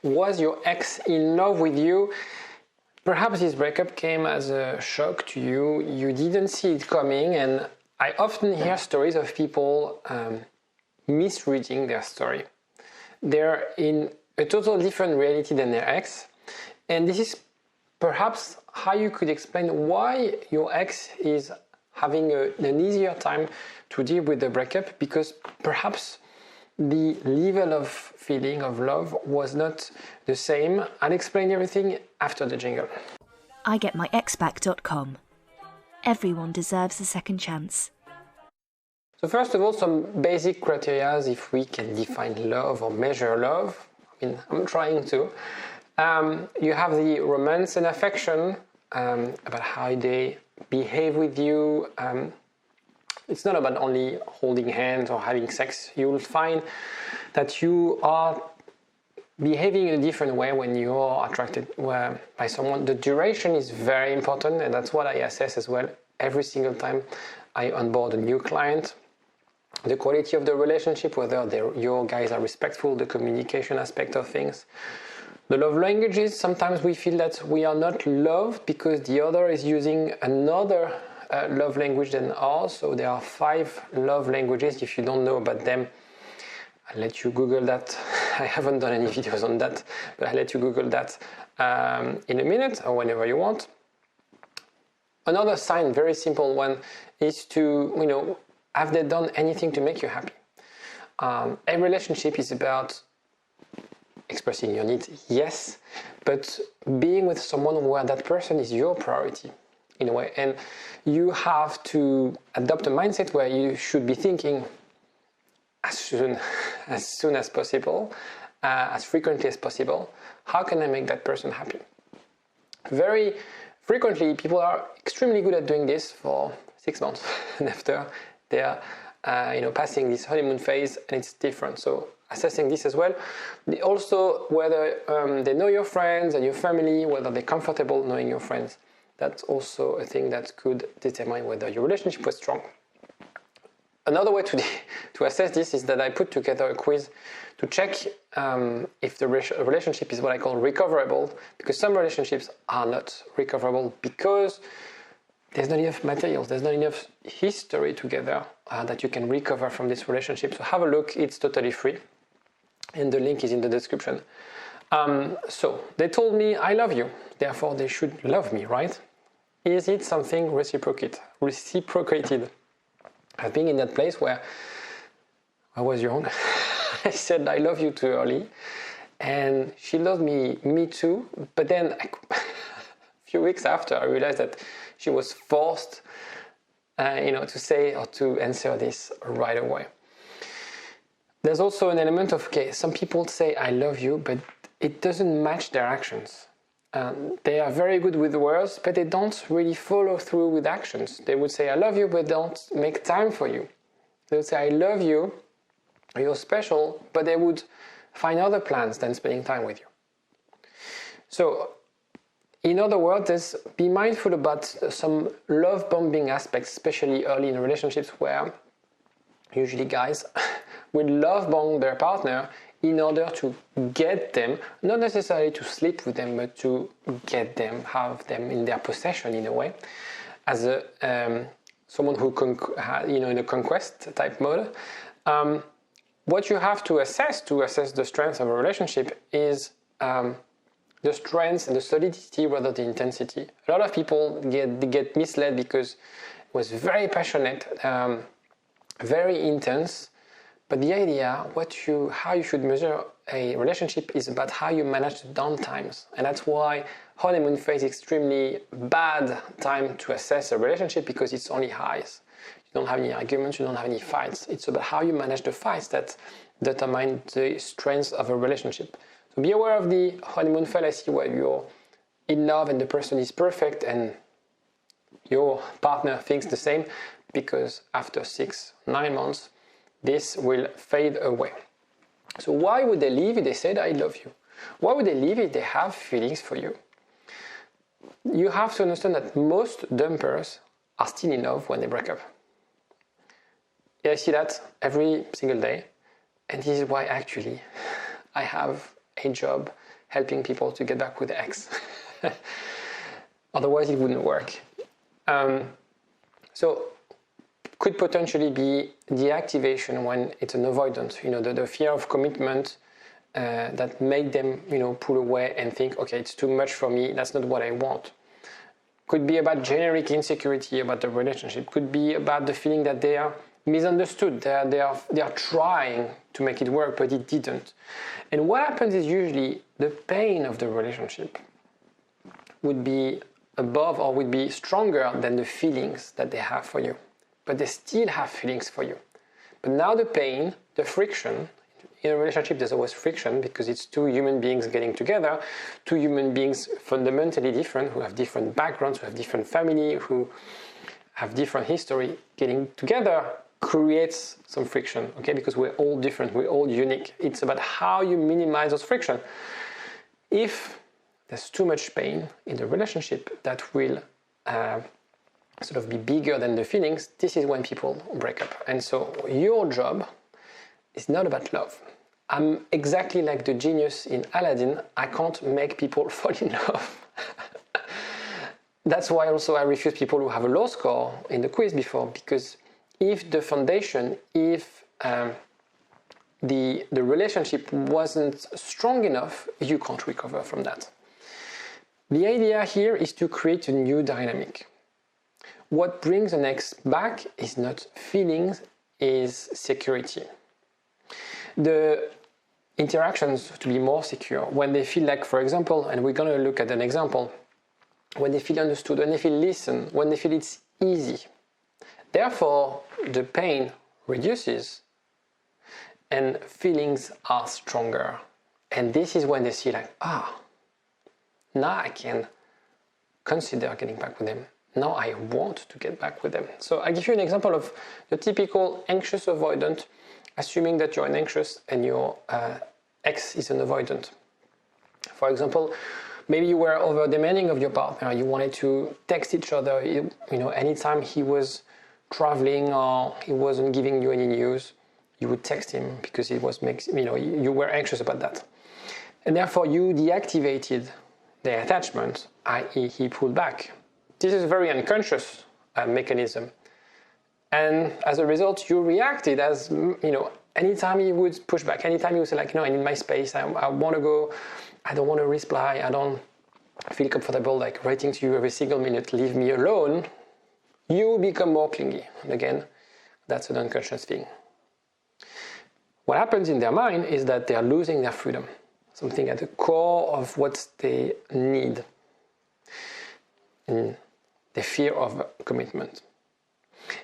Was your ex in love with you? Perhaps this breakup came as a shock to you. You didn't see it coming, and I often hear stories of people misreading their story. They're in a totally different reality than their ex, and this is perhaps how you could explain why your ex is having an easier time to deal with the breakup, because perhaps the level of feeling of love was not the same. I'll explain everything after the jingle. igetmyexback.com. Everyone deserves a second chance. So first of all, some basic criteria if we can define love or measure love. I mean, I'm trying to. You have the romance and affection, about how they behave with you. It's not about only holding hands or having sex. You will find that you are behaving in a different way when you are attracted by someone. The duration is very important, and that's what I assess as well every single time I onboard a new client. The quality of the relationship, whether your guys are respectful, the communication aspect of things. The love languages, sometimes we feel that we are not loved because the other is using another love language than ours. So there are 5 love languages. If you don't know about them, I'll let you Google that. I haven't done any videos on that, but I'll let you Google that in a minute or whenever you want. Another sign, very simple one, is to, have they done anything to make you happy? A relationship is about expressing your needs, yes, but being with someone where that person is your priority in a way. And you have to adopt a mindset where you should be thinking as soon as possible, as frequently as possible, how can I make that person happy? Very frequently, people are extremely good at doing this for 6 months, and after they are passing this honeymoon phase, and it's different. So assessing this as well. Also, whether they know your friends and your family, whether they're comfortable knowing your friends. That's also a thing that could determine whether your relationship was strong. Another way to assess this is that I put together a quiz to check if the relationship is what I call recoverable, because some relationships are not recoverable because there's not enough materials, there's not enough history together that you can recover from this relationship. So have a look, it's totally free, and the link is in the description. So they told me, I love you, therefore they should love me, right? Is it something reciprocated? I've been in that place where I was young. I said I love you too early, and she loved me too. But then a few weeks after, I realized that she was forced, to say or to answer this right away. There's also an element of, some people say I love you, but it doesn't match their actions. They are very good with words, but they don't really follow through with actions. They would say, I love you, but don't make time for you. They would say, I love you, you're special, but they would find other plans than spending time with you. So, in other words, be mindful about some love bombing aspects, especially early in relationships, where usually guys will love bomb their partner in order to get them, not necessarily to sleep with them, but to get them, have them in their possession in a way, as someone who in a conquest type mode. What you have to assess the strength of a relationship is the strength and the solidity rather than the intensity. A lot of people get misled because it was very passionate, very intense. But the idea, how you should measure a relationship is about how you manage the downtimes. And that's why honeymoon phase is extremely bad time to assess a relationship, because it's only highs. You don't have any arguments, you don't have any fights. It's about how you manage the fights that determine the strength of a relationship. So be aware of the honeymoon fallacy where you're in love and the person is perfect and your partner thinks the same, because after 6-9 months, this will fade away. So why would they leave if they said, I love you? Why would they leave if they have feelings for you? You have to understand that most dumpers are still in love when they break up. I see that every single day. And this is why actually I have a job helping people to get back with the ex. Otherwise, it wouldn't work. So could potentially be deactivation when it's an avoidance, the fear of commitment that make them, pull away and think, okay, it's too much for me, that's not what I want. Could be about generic insecurity about the relationship. Could be about the feeling that they are misunderstood. They are trying to make it work, but it didn't. And what happens is usually the pain of the relationship would be above or would be stronger than the feelings that they have for you. But they still have feelings for you. But now the pain, the friction, in a relationship there's always friction because it's two human beings getting together, two human beings fundamentally different, who have different backgrounds, who have different family, who have different history. Getting together creates some friction, okay? Because we're all different, we're all unique. It's about how you minimize those friction. If there's too much pain in the relationship that will sort of be bigger than the feelings, this is when people break up. And so your job is not about love. I'm exactly like the genius in Aladdin. I can't make people fall in love. That's why also I refuse people who have a low score in the quiz before, because if the foundation, if the relationship wasn't strong enough, you can't recover from that. The idea here is to create a new dynamic. What brings an ex back is not feelings, is security. The interactions to be more secure, when they feel like, for example, and we're going to look at an example, when they feel understood, when they feel listened, when they feel it's easy. Therefore, the pain reduces and feelings are stronger. And this is when they see like, now I can consider getting back with them. Now I want to get back with them. So I give you an example of the typical anxious avoidant, assuming that you're an anxious and your ex is an avoidant. For example, maybe you were over demanding of your partner. You wanted to text each other, anytime he was traveling or he wasn't giving you any news, you would text him because it was you were anxious about that. And therefore you deactivated the attachment, i.e. he pulled back. This is a very unconscious mechanism. And as a result, you reacted as, anytime he would push back, anytime he would say like, I need my space, I want to go, I don't want to reply, I don't feel comfortable like writing to you every single minute, leave me alone, you become more clingy. And again, that's an unconscious thing. What happens in their mind is that they are losing their freedom, something at the core of what they need. And the fear of commitment.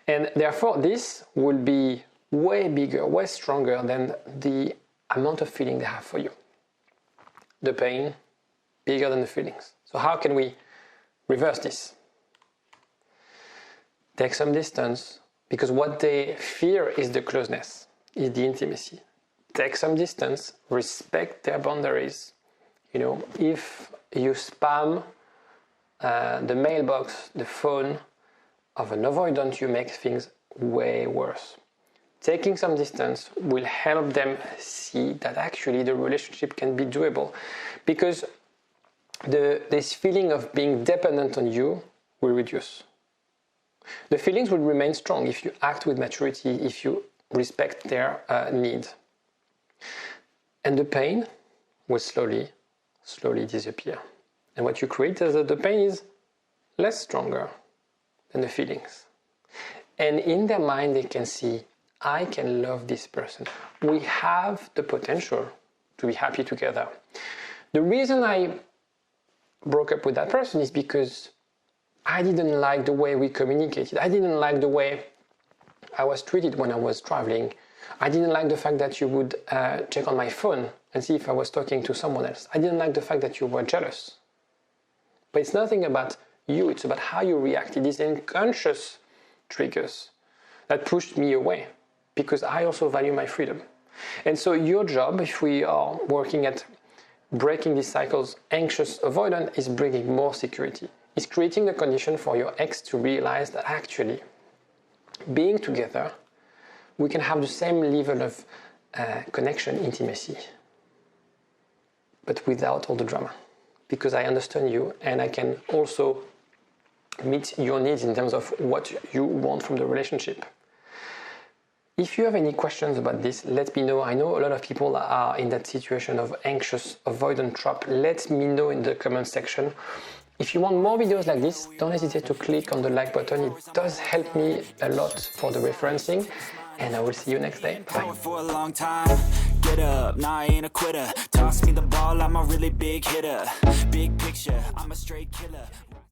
And therefore, this will be way bigger, way stronger than the amount of feeling they have for you. The pain, bigger than the feelings. So how can we reverse this? Take some distance, because what they fear is the closeness, is the intimacy. Take some distance, respect their boundaries. If you spam the mailbox, the phone of an avoidant, you make things way worse. Taking some distance will help them see that actually the relationship can be doable, because this feeling of being dependent on you will reduce. The feelings will remain strong if you act with maturity, if you respect their need. And the pain will slowly disappear. And what you create is that the pain is less stronger than the feelings. And in their mind, they can see, I can love this person. We have the potential to be happy together. The reason I broke up with that person is because I didn't like the way we communicated. I didn't like the way I was treated when I was traveling. I didn't like the fact that you would check on my phone and see if I was talking to someone else. I didn't like the fact that you were jealous. But it's nothing about you, it's about how you reacted. These unconscious triggers that pushed me away, because I also value my freedom. And so your job, if we are working at breaking these cycles, anxious avoidant is bringing more security. It's creating the condition for your ex to realize that actually being together, we can have the same level of connection, intimacy. but without all the drama, because I understand you and I can also meet your needs in terms of what you want from the relationship. If you have any questions about this, let me know. I know a lot of people are in that situation of anxious-avoidant trap. Let me know in the comment section. If you want more videos like this, don't hesitate to click on the like button. It does help me a lot for the referencing, and I will see you next day. Bye. For a long time, get up, nah, I ain't a quitter. Toss me the ball, I'm a really big hitter. Big picture, I'm a straight killer.